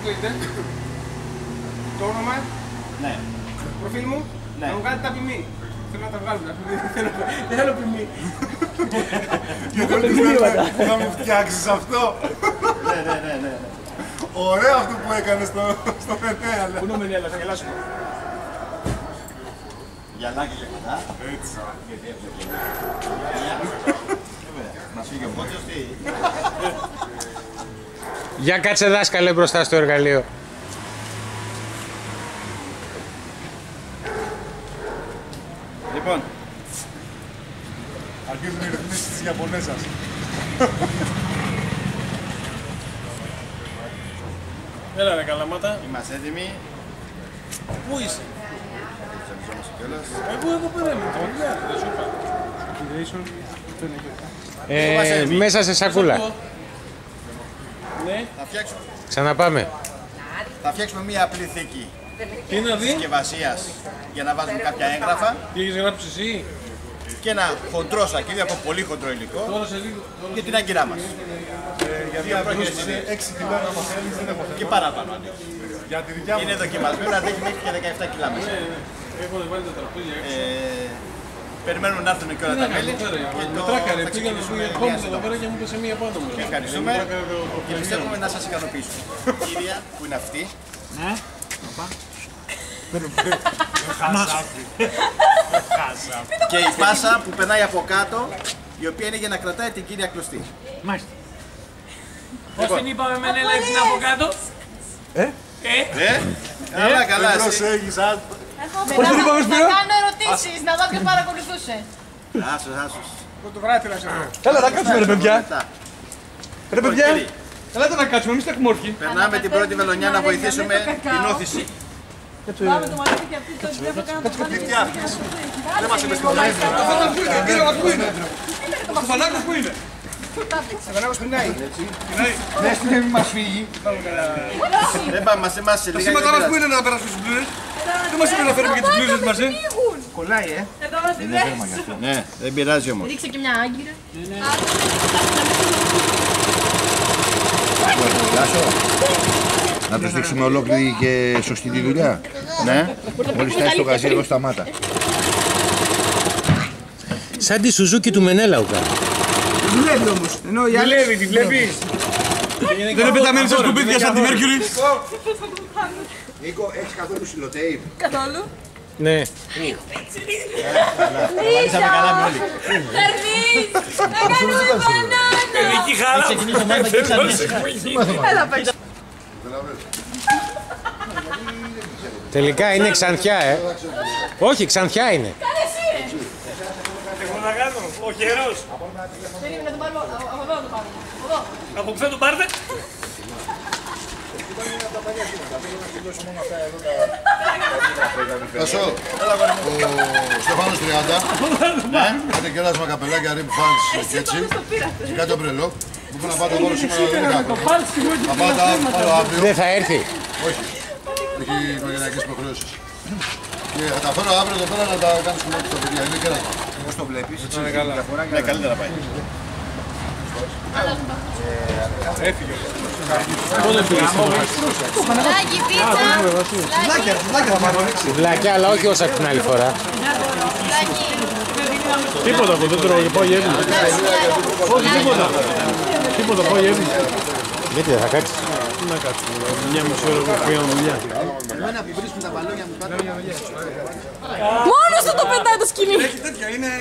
εννοείται. Το όνομα. Ναι. Προφίλ μου. Ναι. Να μου κάνετε τα ποιμή. Θέλω να τα βγάλω. Δεν θέλω ποιμή. Γιατί θα μου φτιάξεις αυτό. Ναι. Ωραίο αυτό που έκανες στο Μενέλα. Πού είναι ο Μενέλα, θα γελάσουμε. Γυαλάκι και κοντά. Έτσι. Μας φύγει ο Κότσος τι. Για κάτσε δάσκαλε μπροστά στο εργαλείο. Λοιπόν, Αρχίζουν οι ρυθμίσεις της Ιαπωνέζας. Έλα ρε καλαμάτα. είμαστε έτοιμοι. Πού είσαι? Ξαφνιζόμαστε κιόλας. Εγώ πέρα είμαι. Μέσα σε σακούλα. Ναι. Ξαναπάμε. Θα φτιάξουμε μία απλή θήκη Τι να δει? συσκευασίας για να βάζουμε κάποια έγγραφα Τι έχεις γράψει εσύ? και ένα χοντρό σακίδι από πολύ χοντρό υλικό Τώρα σε λίγο. για την άγκυρά μας. Γιατί απλώς είναι 6 κιλά να μαθαίνεις, δεν έχω Και παραπάνω αντί. Για τη δικιά μου. Είναι δοκιμασμένο να δέχει μέχρι και 17 κιλά μέσα. Έχω βάλει τα τραπέζια έξω. Περιμένουμε να έρθουν και όλα τα μέλη. Με τράκαρε, πήγανε στο κόμμα εδώ πέρα και μου είπε μία πάνω μου. Ευχαριστούμε και πιστεύουμε να σας ικανοποιήσουμε. Η κυρία που είναι αυτή. Ναι. Και η πάσα που περνάει από κάτω, η οποία είναι για να κρατάει την κύρια κλωστή. Μάλιστα. Πώς την είπαμε Μενέλα την από κάτω? Καλά, εσύ. Προσέγγισα. Μετά να κάνω ερωτήσεις, να δω ποιος παρακολουθούσε. Άσος. Φωτογράφη να σε βρω. Έλα, θα κάτσουμε ρε παιδιά. Μετά. Ρε παιδιά, ελάτε να κάτσουμε, εμείς τα έχουμε όρθιοι. Περνάμε την πρώτη βελονιά να βοηθήσουμε την όθηση. Πάμε το μαλλί και αυτή το δεν θα κάνω το μαλλί. Δεν μας είπες το Πού είναι? Ο Στεφανάκος πού είναι? Στεφανάκος πεινάει. Ναι, στην μη μας φύγει. Δεν πάμε μαζί μας σε Τα λίγα. σήματα μας πού είναι να περάσουμε στις μπλούζες? Δεν μας είπε να φέρουμε και τις μπλούζες μαζί. Κολλάει, Εδώ είμαστε μέσα. Ναι, δεν πειράζει όμως. Ρίξε και μια άγκυρα. Να τους δείξουμε ολόκληρη και σωστή τη δουλειά. Ναι. Μόλις φτάσει στο γαζί εδώ σταμάτα. Σαν τη Σουζούκι του Μενέλα ουκα. Δουλεύει όμως. Ενώ η άλλη... Δουλεύει, τη βλέπεις. Δεν είναι πεταμένη σε σκουπίδια σαν τη Μέρκιουρη. Νίκο, έχεις καθόλου σιλοτέιπ? Καθόλου. Ναι. Λίζα! Φερνής! Να κάνουμε μπανάνα! Εκεί χαρά. Έλα παίξε. Τελικά είναι Ξανθιά, Όχι, Ξανθιά είναι. Κάνε εσύ! Εγώ να κάνω, ο καιρός. Περίμενε να τον πάρουμε, από εδώ να τον πάρουμε. Από εδώ. Από πού θα τον πάρετε? Τάσο, ο Στεφάνος 30, κάτι κεράσμα καπελάκια, ριμπ φάνς και έτσι, και κάτι ομπρελό, που πρέπει να πάτε μόνο σήμερα, δεν είναι κάποιο. Θα πάτε άλλο αύριο, Δεν θα έρθει. όχι, έχει οικογενειακές υποχρεώσεις. Και θα τα φέρω αύριο εδώ πέρα να τα κάνεις κομμάτι στα παιδιά, είναι κεράτα. Πώς το βλέπεις, έτσι, Ναι, καλύτερα πάει. Σουβλάκι, πίτσα. Βλάκια, αλλά όχι όσα την άλλη φορά. Σουβλάκι. Τίποτα από δεν τρώω, πάω γεύμα. Όχι, τίποτα. Τίποτα, πάω γεύμα. Γιατί δεν θα κάτσει. Τι να κάτσουμε, μια μισή ώρα που πήγαμε δουλειά. Μόνο στο το πετάει το σκυλί. Έχει τέτοια, είναι...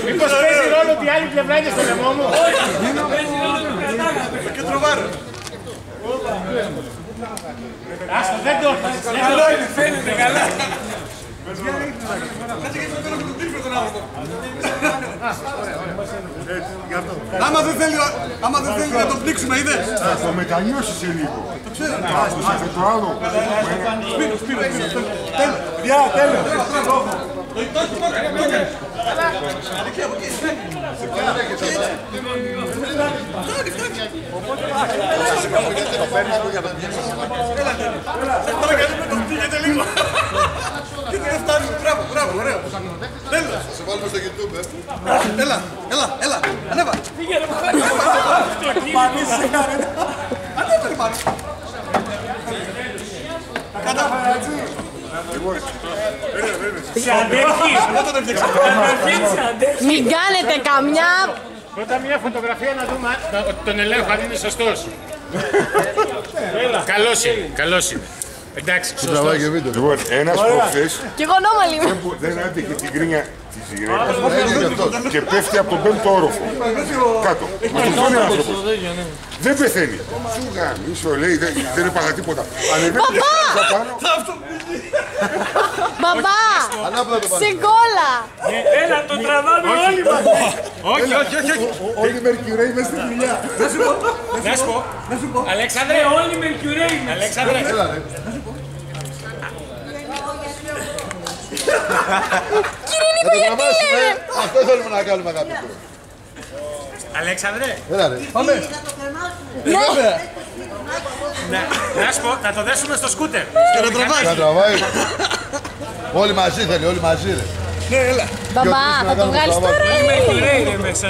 Μήπως παίζει ρόλο ότι η άλλη πλευρά είναι στο λαιμό μου. Και τροβάρω. Άστο, δεν το έχεις. Καλό είναι, φαίνεται καλά. Κάτσε και φέρω τον τύφλο τον άνθρωπο. Άμα δεν θέλει να τον πνίξουμε, είδες. Θα το μετανιώσεις σε λίγο. Το ξέρω. Και το άλλο. Σπίρο. Πια, τέλος. Το έκανε. Τώρα καλούμε τον πήγαινε λίγο. Μπράβο, ωραίο. Τέλος. Σε βάλουμε στο YouTube, Έλα, ανέβα. Ανέβα πάνω. Μην κάνετε καμιά. Πρώτα μια φωτογραφία να δούμε ότι τον ελέγχο αν είναι σωστός. Καλός είναι. Εντάξει, σωστός. Λοιπόν, ένας προχθές Κι εγώ νόμαλη είμαι. δεν άντεχε την κρίνια της γυναίκας και πέφτει από τον 5ο όροφο. Κάτω. Μα αυτό είναι άνθρωπος. Δεν πεθαίνει. Σου γαμίσω, λέει, δεν έπαγα τίποτα. Ανεβαίνει πάνω. Μπαμπά, συγκόλα. Έλα, το τραβάμε όλοι μας. Όχι. Όλοι οι Μερκουρέοι μες στην κοιλιά. Να σου πω. Αλέξανδρε, Όλοι οι Μερκουρέοι μας. Αλέξανδρε. Κύριε Νίκο, γιατί λέμε. Αυτό θέλουμε να κάνουμε, αγάπη μου. Αλέξανδρε. Έλα ρε. Πάμε. Να σου πω, θα το δέσουμε στο σκούτερ. Να τραβάει. Όλοι μαζί θέλει, όλοι μαζί ρε. Μπαμπά, θα το βγάλεις τώρα Όλοι οι Μερκουρέοι είναι μέσα.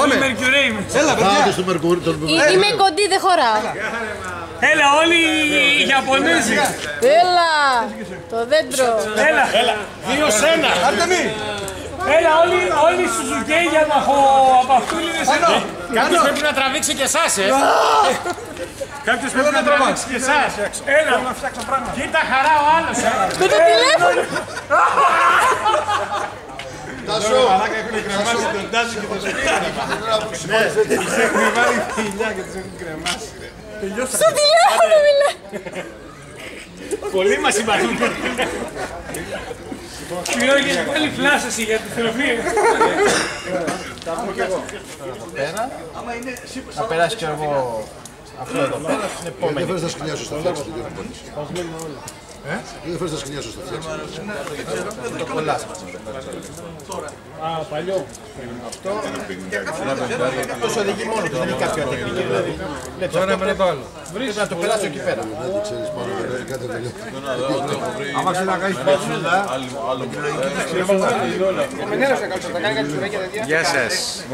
Όλοι οι Μερκουρέοι μέσα. Έλα, παιδιά. Κάτω στο Μερκούρι, τον Είμαι κοντή, δεν χωράω. Έλα, όλοι οι Ιαπωνέζοι. Έλα, το δέντρο. Έλα, 2-1. έλα, όλοι οι Σουζουκέοι για να έχω από αυτού είναι σε εδώ. Κάποιος πρέπει να τραβήξει και εσάς, Κάποιος πρέπει να τραβήξει και εσάς. Έλα, Κοίτα χαρά ο άλλος, Με το τηλέφωνο. Τάσο. Έχουν κρεμάσει τον Τάσο και τον Σπύρο. Έχουν βάλει φιλιά και τους έχουν κρεμάσει. Στο τηλέφωνο μιλά. Πολλοί μας συμπαθούν. συγγνώμη γιατί πάλι φλάσσεσαι για τη θεραπεία. Να περάσει κι εγώ αυτό εδώ πέρα στην επόμενη. Δεν φέρεις τα σκηνιά σου στο φτιάξι. Δεν φέρεις τα σκηνιά σου στο φτιάξι. Το κολλάς. Παλιό. Αυτός οδηγεί μόνο του, δεν έχει κάποια τεχνική δηλαδή. Πρέπει να το περάσω εκεί πέρα. Δεν ξέρεις πάνω, κάτι τελειώσει. Άμα ξέρεις να κάνεις πατσούδα, Γεια σας.